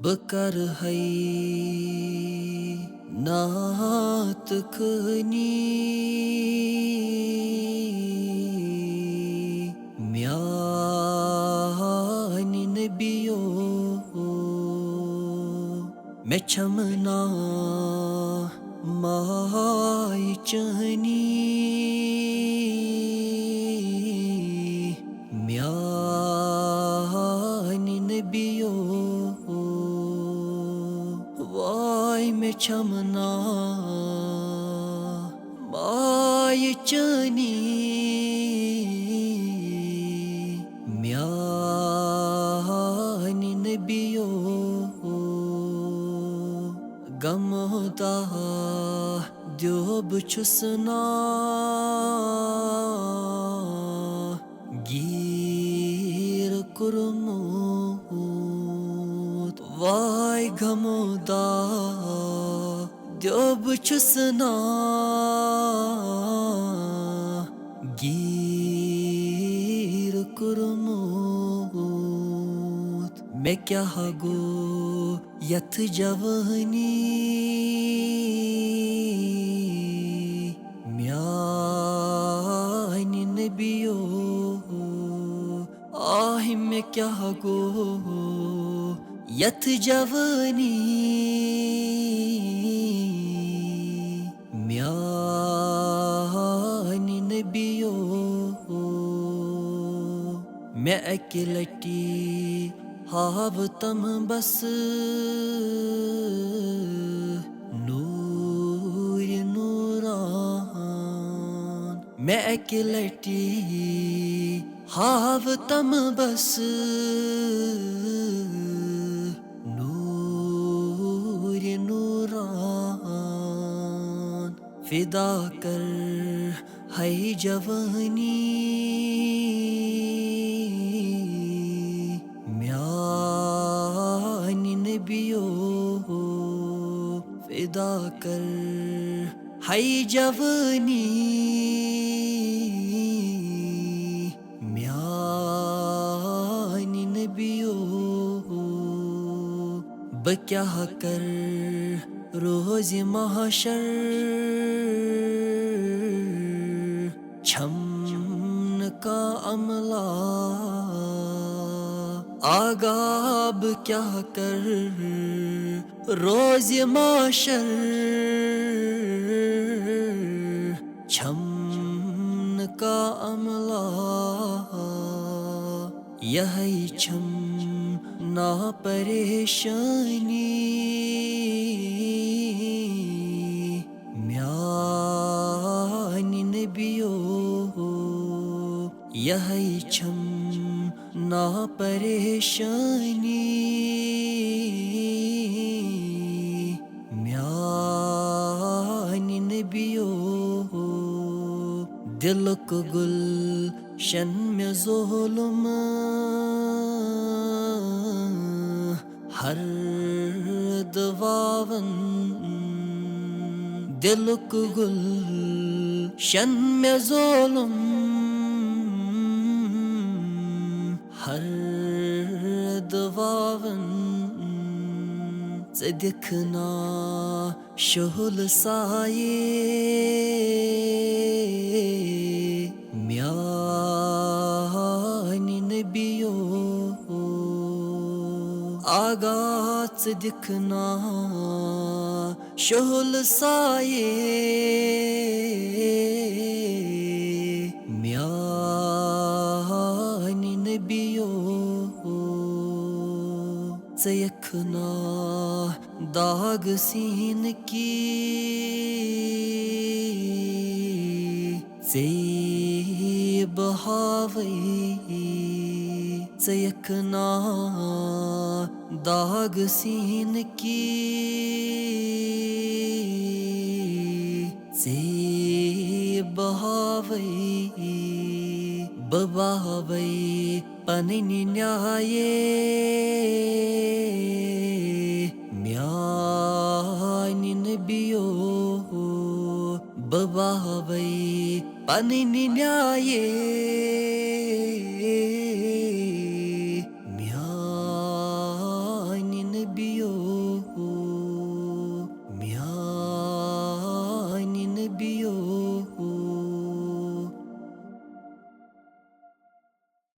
बकर है नात खनी म्यानी नबियो मैं छमना माय चहनी म्यानी नबियो वाय मैं छमना माय चहनी म्यानी नबियो गमदा द्योब छुसना गीर कुरमोत वाय गमदा द्योब छुसना गीर कुरमोत मैं क्या गो यथ जवनी म्यानी नबियो आह मैं क्या गो यथ जवनी म्यानी नबियो मैं अकेलटी हाव तम बस नूर नूरान मैं अकेलटी हाव तम बस नूर नूरान फिदा कर है जवानी म्यानी नबियो फिदा कर है जवानी म्यानी नबियो बक्या कर रोज महशर छमन का अमला आगाब क्या कर रोज माशर छमन का अमला यही छम ना परेशानी म्यानी नबियो यही छम ना परेशानी म्यानी नबियो दिल को गुलशन में ज़ुल्म हर दवावन दिल को गुलशन में ज़ुल्म हर दवावन से दिखना शोल साये म्यानी नबियो आगात से दिखना शोल साये म्यानी नबियो से यखना दाग सीन की से बहावई से यखना दाग सीन की से बहावई बबावई पनिनी न्याये म्यानी नबियो बबावई पनिनी न्याये म्यानी नबियो बियो